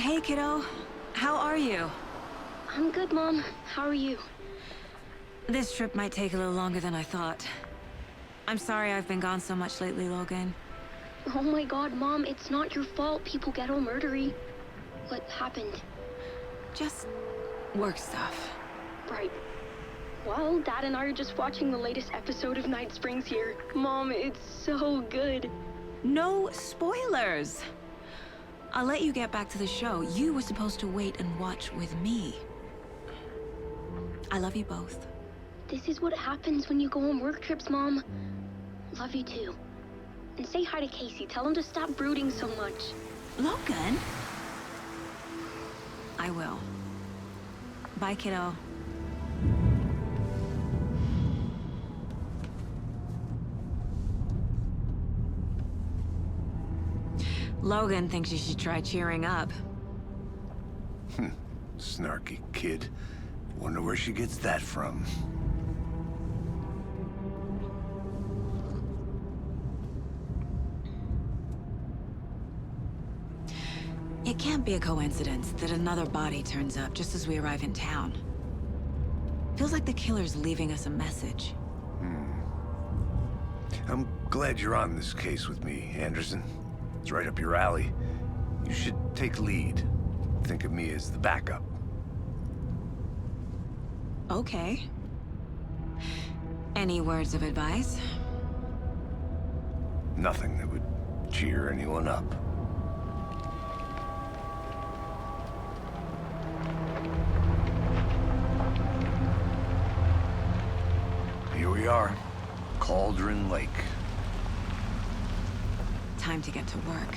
Hey, kiddo. How are you? I'm good, Mom. How are you? This trip might take a little longer than I thought. I'm sorry I've been gone so much lately, Logan. Oh my god, Mom, it's not your fault people get all murdery. What happened? Just work stuff. Right. Well, Dad and I are just watching the latest episode of Night Springs here. Mom, it's so good. No spoilers! I'll let you get back to the show. You were supposed to wait and watch with me. I love you both. This is what happens when you go on work trips, Mom. Love you too. And say hi to Casey. Tell him to stop brooding so much. Logan? I will. Bye, kiddo. Logan thinks you should try cheering up. Snarky kid. Wonder where she gets that from. It can't be a coincidence that another body turns up just as we arrive in town. Feels like the killer's leaving us a message. I'm glad you're on this case with me, Anderson. It's right up your alley. You should take lead. Think of me as the backup. Okay. Any words of advice? Nothing that would cheer anyone up. Here we are. Cauldron Lake. Time to get to work.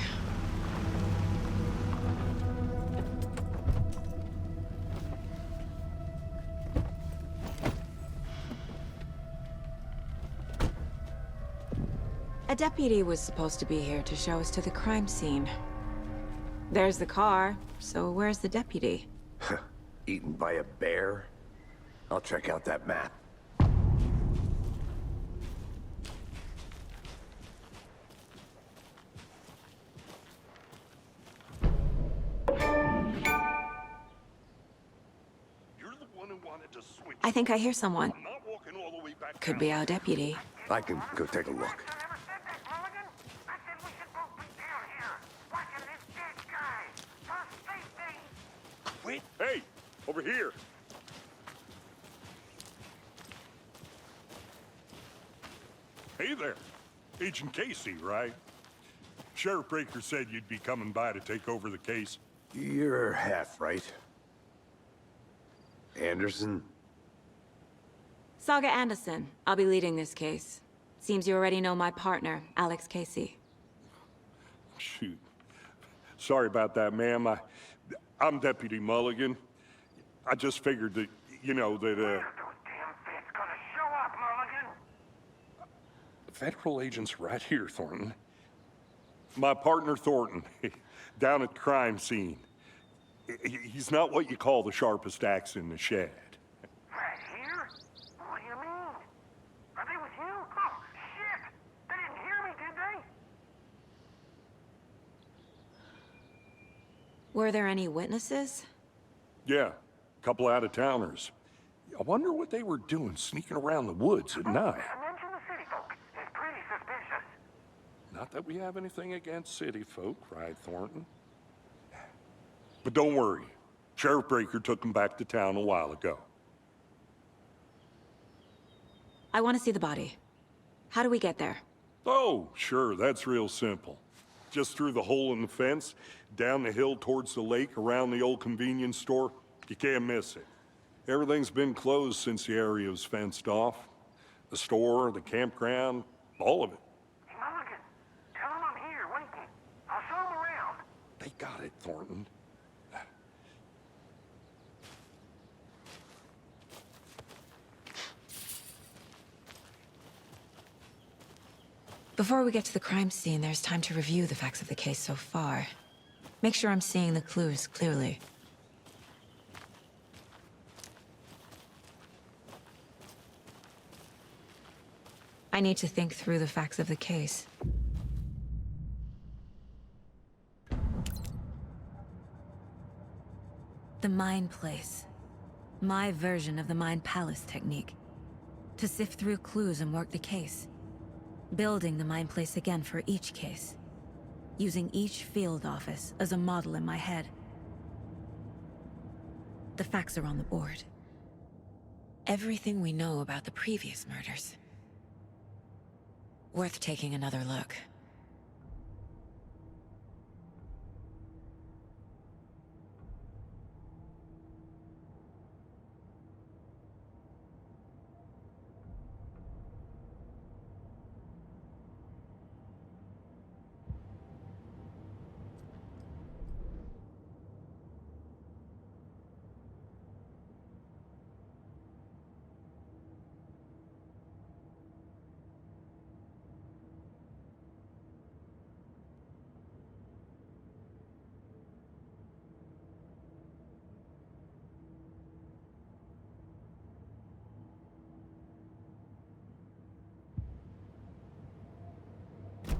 A deputy was supposed to be here to show us to the crime scene. There's the car, so where's the deputy? Eaten by a bear? I'll check out that map. I think I hear someone. Could be our deputy. I can go take a look. Wait. Hey, over here. Hey there. Agent Casey, right? Sheriff Breaker said you'd be coming by to take over the case. You're half right. Anderson? Saga Anderson. I'll be leading this case. Seems you already know my partner, Alex Casey. Shoot. Sorry about that, ma'am. I'm Deputy Mulligan. I just figured that, that, Where's those damn fists gonna show up, Mulligan? Federal agent's right here, Thornton. My partner, Thornton, down at the crime scene. He's not what you call the sharpest axe in the shed. Right here? What do you mean? Are they with you? Oh, shit! They didn't hear me, did they? Were there any witnesses? Yeah, a couple out-of-towners. I wonder what they were doing sneaking around the woods at night. Mention the city folk. It's pretty suspicious. Not that we have anything against city folk, right, Thornton? But don't worry. Sheriff Breaker took them back to town a while ago. I want to see the body. How do we get there? Oh, sure, that's real simple. Just through the hole in the fence, down the hill towards the lake, around the old convenience store. You can't miss it. Everything's been closed since the area was fenced off. The store, the campground, all of it. Hey, Mulligan, tell them I'm here, waiting. I'll show them around. They got it, Thornton. Before we get to the crime scene, there's time to review the facts of the case so far. Make sure I'm seeing the clues clearly. I need to think through the facts of the case. The Mind Place. My version of the Mind Palace technique. To sift through clues and work the case. Building the Mind Place again for each case. Using each field office as a model in my head. The facts are on the board. Everything we know about the previous murders. Worth taking another look.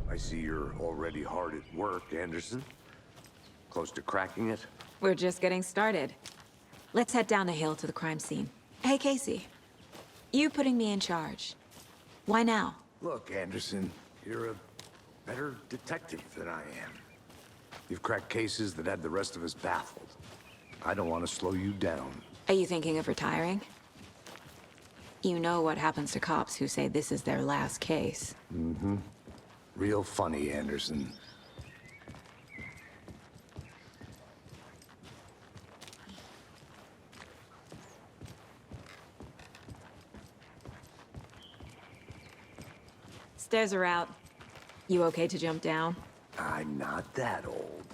I see you're already hard at work, Anderson. Close to cracking it? We're just getting started. Let's head down the hill to the crime scene. Hey, Casey. You putting me in charge. Why now? Look, Anderson, you're a better detective than I am. You've cracked cases that had the rest of us baffled. I don't want to slow you down. Are you thinking of retiring? You know what happens to cops who say this is their last case. Mm-hmm. Real funny, Anderson. Stairs are out. You okay to jump down? I'm not that old.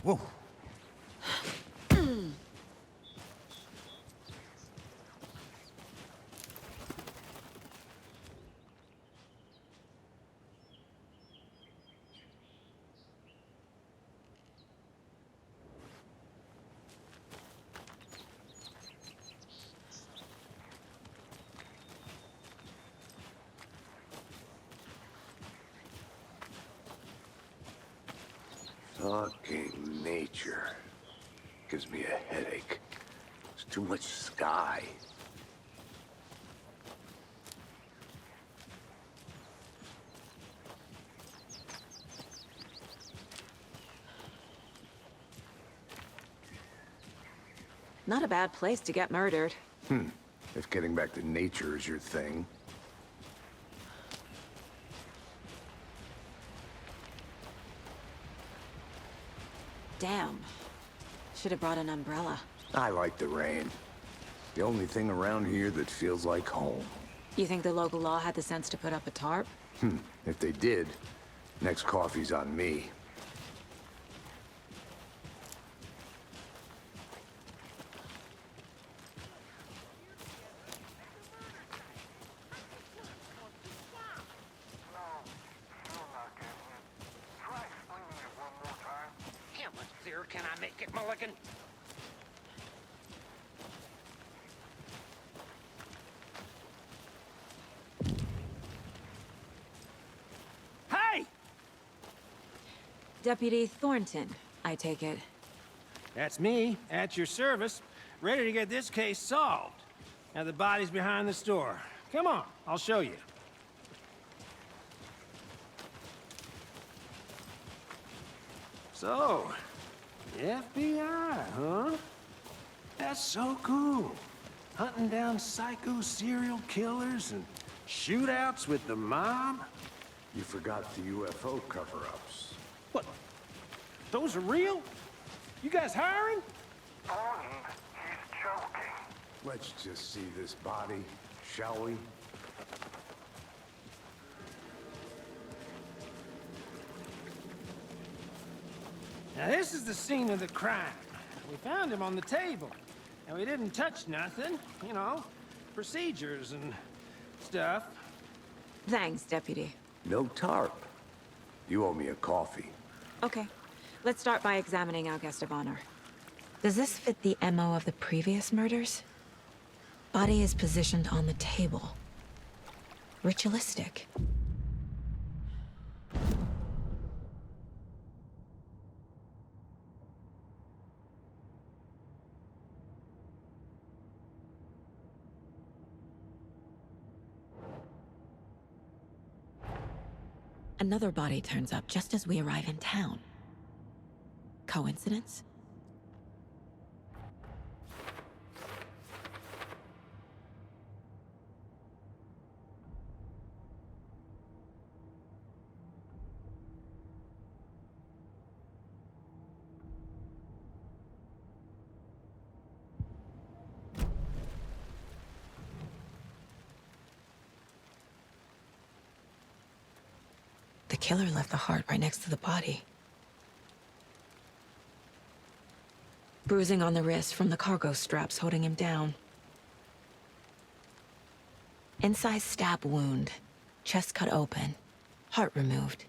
Whoa. Fucking nature. Gives me a headache. There's too much sky. Not a bad place to get murdered. If getting back to nature is your thing. Damn. Should have brought an umbrella. I like the rain. The only thing around here that feels like home. You think the local law had the sense to put up a tarp? If they did, next coffee's on me. How much clearer can I make it, Mulligan? Hey! Deputy Thornton, I take it. That's me, at your service, ready to get this case solved. Now the body's behind the store. Come on, I'll show you. So, the FBI, huh? That's so cool. Hunting down psycho serial killers and shootouts with the mob. You forgot the UFO cover-ups. What? Those are real? You guys hiring? Bond, he's joking. Let's just see this body, shall we? Now this is the scene of the crime. We found him on the table. And we didn't touch nothing, you know, procedures and stuff. Thanks, Deputy. No tarp. You owe me a coffee. Okay. Let's start by examining our guest of honor. Does this fit the MO of the previous murders? Body is positioned on the table. Ritualistic. Well, Another body turns up just as we arrive in town. Coincidence? The killer left the heart right next to the body. Bruising on the wrist from the cargo straps holding him down. Incised stab wound. Chest cut open. Heart removed.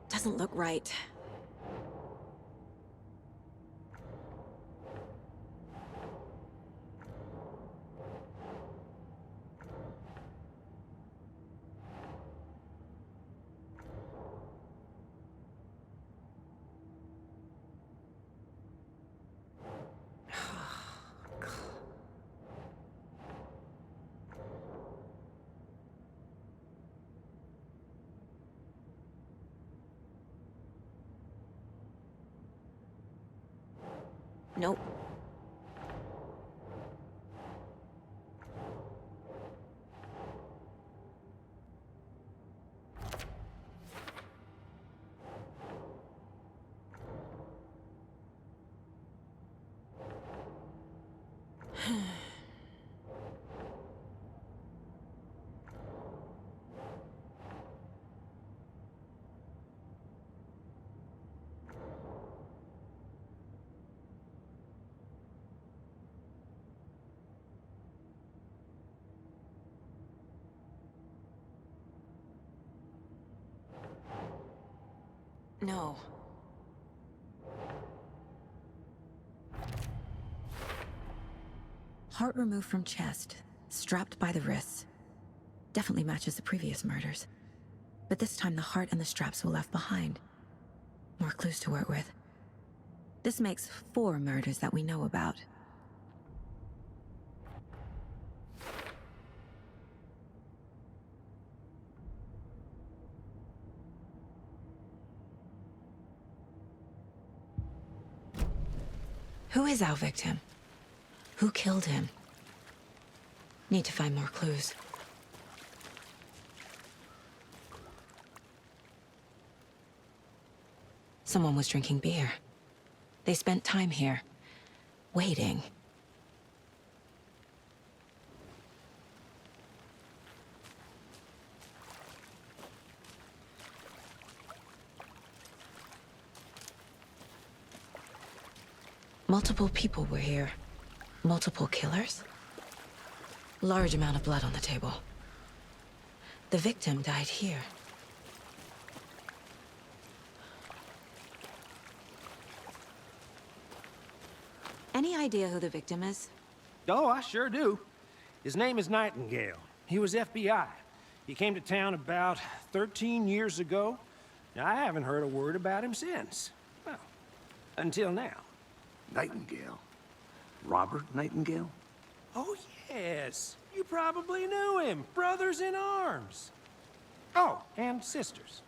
Doesn't look right. Nope. No. Heart removed from chest, strapped by the wrists. Definitely matches the previous murders. But this time the heart and the straps were left behind. More clues to work with. This makes 4 murders that we know about. Who is our victim? Who killed him? Need to find more clues. Someone was drinking beer. They spent time here, waiting. Multiple people were here. Multiple killers? Large amount of blood on the table. The victim died here. Any idea who the victim is? Oh, I sure do. His name is Nightingale. He was FBI. He came to town about 13 years ago. I haven't heard a word about him since. Well, Until now. Nightingale? Robert Nightingale? Oh, yes. You probably knew him. Brothers in arms. Oh, and sisters.